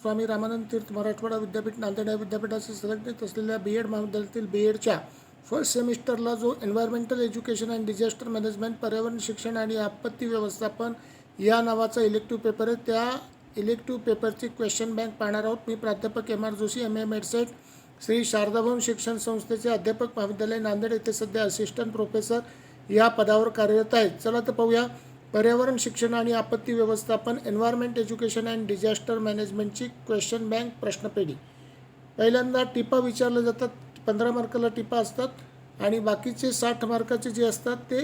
स्वामी रामानंद तीर्थ मराठवाडा विद्यापीठ नांदेड या विद्यापीठाचे संलग्नित असलेल्या BEd महाविद्यालयातील BEdच्या फर्स्ट सेमिस्टरला जो environmental education and disaster management पर्यावरण शिक्षण आणि आपत्ती व्यवस्थापन या नावाचा इलेक्टिव्ह पेपर आहे, त्या इलेक्टिव्ह पेपरची क्वेश्चन बँक पाहणार आहोत. मी प्राध्यापक MR जोशी MA मेडसेट श्री शारदाभवन शिक्षण संस्थेचे अध्यापक महाविद्यालय नांदेड येथे सध्या असिस्टंट प्रोफेसर या पदावर कार्यरत आहेत. चला तर पाहूया पर्यावरण शिक्षण आणि आपत्ती व्यवस्थापन एन्व्हायरमेंट एज्युकेशन अँड डिझास्टर मॅनेजमेंटची क्वेश्चन बँक प्रश्नपेढी. पहिल्यांदा टिपा विचारले जातात, 15 मार्काला टिपा असतात आणि बाकीचे 60 मार्काचे जे असतात ते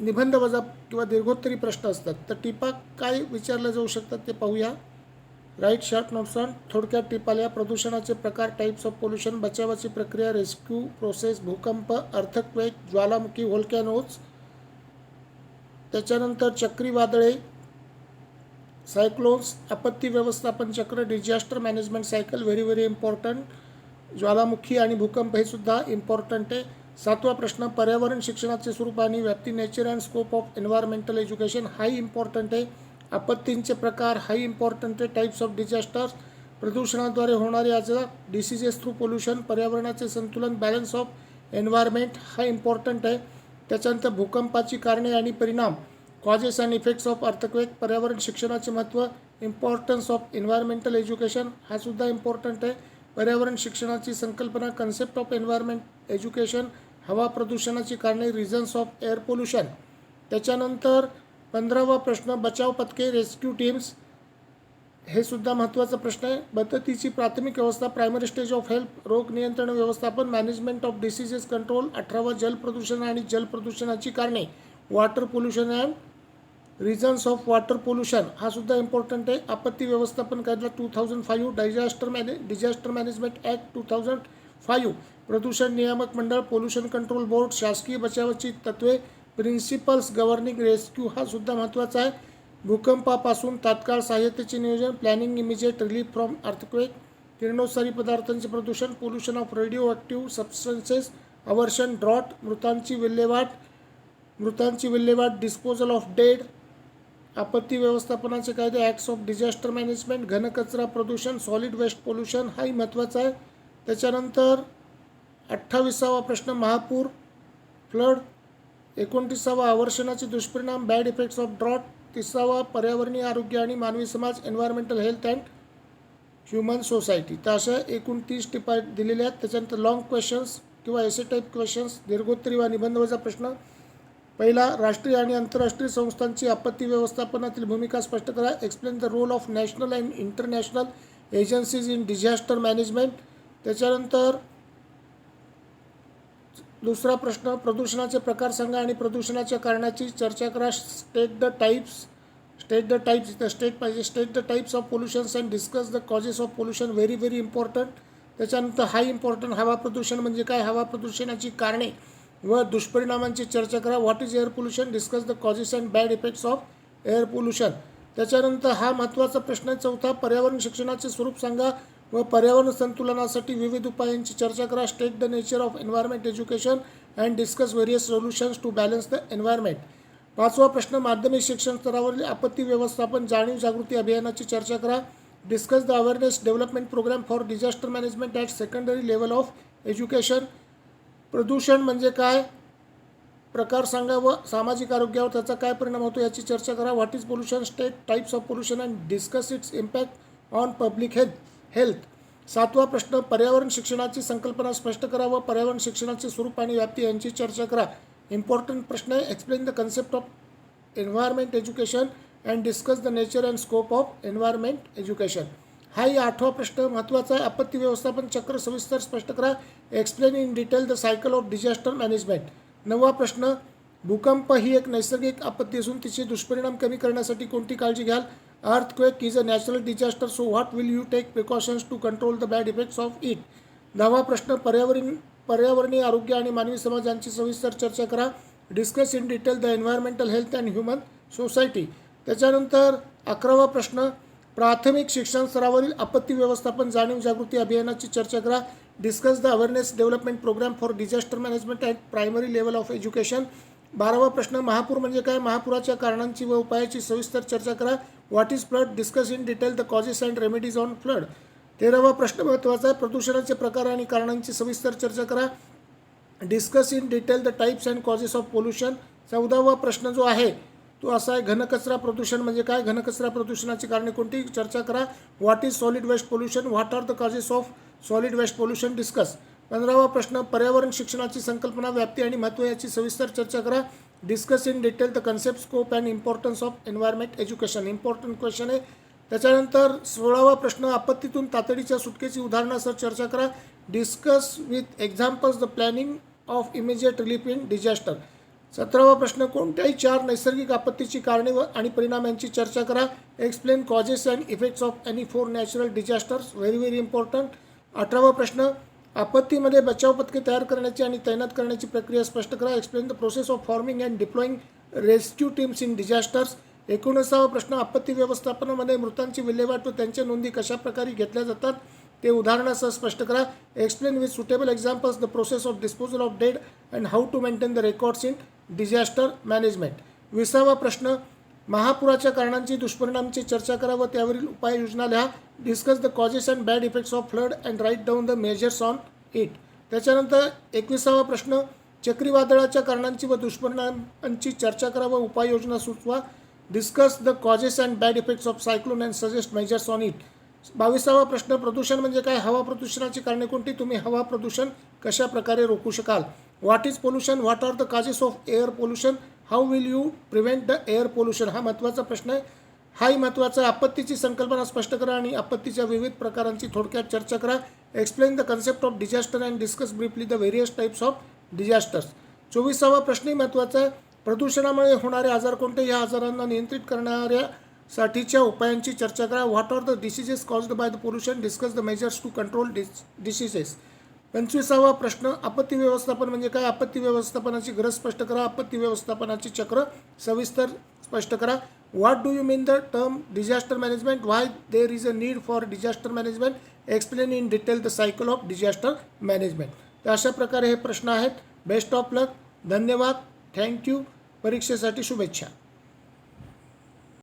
निबंध वजा किंवा दीर्घोत्तरी प्रश्न असतात. तर टिपा काय विचारले जाऊ शकतात ते पाहूया. Write short notes on. थोडक्यात टिपाल्या प्रदूषणाचे प्रकार, टाईप्स ऑफ पोल्युशन, बचावाची प्रक्रिया, रेस्क्यू प्रोसेस, भूकंप, अर्थक्वेक, ज्वालामुखी, व्होल्कॅनोज, त्याच्यानंतर चक्रीवादळे, सायक्लोन्स, आपत्ती व्यवस्थापन चक्र, disaster management cycle very very important, ज्वालामुखी आणि भूकंप हे सुद्धा इम्पॉर्टंट आहे. 7वा प्रश्न पर्यावरण शिक्षणाचे स्वरूप आणि व्याप्ती, nature and scope of environmental education हाही इम्पॉर्टंट आहे. आपत्तींचे प्रकार हाही इम्पॉर्टंट आहे. टाईप्स ऑफ डिझास्टर्स, प्रदूषणाद्वारे होणारे आजार, डिसीजेस थ्रू पोल्युशन, पर्यावरणाचे संतुलन, बॅलन्स ऑफ एन्व्हायरमेंट हा इम्पॉर्टंट आहे. त्याच्यानंतर भूकंपाची कारणे आणि परिणाम, causes and effects of earthquake, पर्यावरण शिक्षणाचे महत्त्व, इम्पॉर्टन्स ऑफ एन्व्हायरमेंटल एज्युकेशन हा सुद्धा इम्पॉर्टंट आहे. पर्यावरण शिक्षणाची संकल्पना, कन्सेप्ट ऑफ एन्व्हायरमेंट एज्युकेशन, हवा प्रदूषणाची कारणे, रिझन्स ऑफ एअर पोल्युशन. त्याच्यानंतर 15वा प्रश्न बचाव पथके, रेस्क्यू टीम्स हे सुद्धा महत्त्वाचा प्रश्न आहे. मदतीची प्राथमिक व्यवस्था, प्रायमरी स्टेज ऑफ हेल्प, रोग नियंत्रण व्यवस्थापन, मॅनेजमेंट ऑफ डिसीजेस कंट्रोल. 18वा जल प्रदूषण आणि जल प्रदूषणाची कारणे, water pollution and reasons of water pollution हा सुद्धा इम्पॉर्टंट आहे. आपत्ती व्यवस्थापन कायदा 2005, डिझास्टर मॅनेजमेंट ॲक्ट 2005, प्रदूषण नियामक मंडळ, पोल्युशन कंट्रोल बोर्ड, शासकीय बचावाची तत्त्वे, प्रिन्सिपल्स गव्हर्निंग रेस्क्यू हा सुद्धा महत्त्वाचा आहे. भूकंपापासून तात्काळ सहाय्यतेचे नियोजन, planning immediate relief from earthquake, किरणोत्सारी पदार्थांचे प्रदूषण, pollution of radioactive substances, अवर्षण, ड्रॉट, मृतांची विल्हेवाट, डिस्पोजल ऑफ डेड, आपत्ती व्यवस्थापनाचे कायदे, ॲक्ट्स ऑफ डिझास्टर मॅनेजमेंट, घनकचरा प्रदूषण, सॉलिड वेस्ट पोल्युशन हाही महत्त्वाचा आहे. त्याच्यानंतर 28वा प्रश्न महापूर, फ्लड. 29वा अवर्षणाचे दुष्परिणाम, बॅड इफेक्ट्स ऑफ ड्रॉट. 30वा पर्यावरणीय आरोग्य आणि मानवी समाज, environmental health and human society. तर अशा एकूण 30 टिपा दिलेल्या आहेत. त्याच्यानंतर लॉंग क्वेश्चन्स किंवा एसे टाईप क्वेश्चन्स, दीर्घोत्तरी वा निबंधवजा प्रश्न. पहिला, राष्ट्रीय आणि आंतरराष्ट्रीय संस्थांची आपत्ती व्यवस्थापनातील भूमिका स्पष्ट करा. Explain the role of national and international agencies in disaster management. त्याच्यानंतर दुसरा प्रश्न, प्रदूषणाचे प्रकार सांगा आणि प्रदूषणाच्या कारणाची चर्चा करा. State the types of pollutions and discuss the causes of pollution very very important. त्याच्यानंतर हाय इम्पॉर्टंट, हवा प्रदूषण म्हणजे काय, हवा प्रदूषणाची कारणे व दुष्परिणामांची चर्चा करा. What is air pollution, discuss the causes and bad effects of air pollution. त्याच्यानंतर हा महत्त्वाचा प्रश्न आहे 4था, पर्यावरण शिक्षणाचे स्वरूप सांगा व पर्यावरण संतुलनासाठी विविध उपायांची चर्चा करा. State the nature of environment education and discuss various solutions to balance the environment. 5वा प्रश्न, माध्यमिक शिक्षण स्तरावरील आपत्ती व्यवस्थापन जाणीव जागृती अभियानाची चर्चा करा. Discuss the awareness development programme for disaster management at secondary level of education. प्रदूषण म्हणजे काय, प्रकार सांगा व सामाजिक आरोग्यावर त्याचा काय परिणाम होतो याची चर्चा करा. What is pollution, state types of pollution and discuss its impact on public health. 7वा प्रश्न, पर्यावरण शिक्षणाची संकल्पना स्पष्ट करा व पर्यावरण शिक्षणाचे स्वरूप आणि व्याप्ती यांची चर्चा करा. इम्पॉर्टंट प्रश्न आहे. Explain the concept of environment education and discuss the nature and scope of environment education. हाही 8वा प्रश्न महत्त्वाचा आहे. आपत्ती व्यवस्थापन चक्र सविस्तर स्पष्ट करा. Explain in detail the cycle of disaster management. 9वा प्रश्न, भूकंप ही एक नैसर्गिक आपत्ती असून तिचे दुष्परिणाम कमी करण्यासाठी कोणती काळजी घ्याल. Earthquake is a natural disaster, so what will you take precautions to control the bad effects of it. 10वा प्रश्न, पर्यावरणीय आरोग्य आणि मानवी समाजांची सविस्तर चर्चा करा. Discuss in detail the environmental health and human society. त्याच्यानंतर 11वा प्रश्न, प्राथमिक शिक्षण स्तरावरील आपत्ती व्यवस्थापन जाणीव जागृती अभियानाची चर्चा करा. Discuss the awareness development programme for disaster management at primary level of education. 12वा प्रश्न महापूर म्हणजे काय, महापुराच्या कारणांची व उपायाची सविस्तर चर्चा करा. What is flood, discuss in detail the causes and remedies on flood. 13वा प्रश्न महत्त्वाचा आहे, प्रदूषणाचे प्रकार आणि कारणांची सविस्तर चर्चा करा. Discuss in detail the types and causes of pollution. 14वा प्रश्न जो आहे तो असा आहे, घनकचरा प्रदूषण म्हणजे काय, घनकचरा प्रदूषणाची कारणे कोणती, चर्चा करा. What is solid waste pollution, what are the causes of solid waste pollution, discuss. 15वा प्रश्न, पर्यावरण शिक्षणाची संकल्पना, व्याप्ती आणि महत्त्व याची सविस्तर चर्चा करा. Discuss in detail the concept, scope and importance of environment education. Important question आहे. त्याच्यानंतर 16वा प्रश्न, आपत्तीतून तातडीच्या सुटकेची उदाहरणासह चर्चा करा. Discuss with examples the planning of immediate relief in disaster. 17वा प्रश्न, कोणत्याही 4 नैसर्गिक आपत्तीची कारणे व आणि परिणाम यांची चर्चा करा. Explain causes and effects of any 4 natural disasters. Very very important. 18वा प्रश्न, आपत्तीमध्ये बचाव पथके तयार करण्याची आणि तैनात करण्याची प्रक्रिया स्पष्ट करा. Explain the process of forming and deploying rescue teams in disasters. 19वा प्रश्न, आपत्ती व्यवस्थापनामध्ये मृतांची विल्हेवाट व त्यांच्या नोंदी कशा प्रकारे घेतल्या जातात ते उदाहरणासह स्पष्ट करा. Explain with suitable examples the process of disposal of dead and how to maintain the records in disaster management. 20वा प्रश्न, महापुराच्या कारणांची दुष्परिणामांची चर्चा करा व त्यावरील उपाययोजना लिहा. Discuss the causes and bad effects of flood and write down the measures on it. त्याच्यानंतर 21वा प्रश्न, चक्रीवादळाच्या कारणांची व दुष्परिणामांची चर्चा करा व उपाययोजना सुचवा. Discuss the causes and bad effects of cyclone and suggest measures on it. 22वा प्रश्न, प्रदूषण म्हणजे काय, हवा प्रदूषणाची कारणे कोणती, तुम्ही हवा प्रदूषण कशा प्रकारे रोखू शकाल. What is pollution, what are the causes of air pollution, how will you prevent the air pollution. हा महत्त्वाचा प्रश्न आहे. हाही महत्त्वाचा. आपत्तीची संकल्पना स्पष्ट करा आणि आपत्तीच्या विविध प्रकारांची थोडक्यात चर्चा करा. Explain the concept of disaster and discuss briefly the various types of disasters. 24वा प्रश्नही महत्त्वाचा आहे, प्रदूषणामुळे होणारे आजार कोणते, या आजारांना नियंत्रित करणाऱ्यासाठीच्या उपायांची चर्चा करा. What are the diseases caused by the pollution, discuss the measures to control diseases. 25वा प्रश्न, आपत्ती व्यवस्थापन म्हणजे काय, आपत्ती व्यवस्थापनाची गरज स्पष्ट करा. आपत्ती व्यवस्थापनाची चक्र सविस्तर स्पष्ट करा. What do you mean the term disaster management, why there is a need for disaster management. Explain in detail the cycle of disaster management. तर अशा प्रकारे हे प्रश्न आहेत. Best of luck. धन्यवाद. थँक्यू. परीक्षेसाठी शुभेच्छा.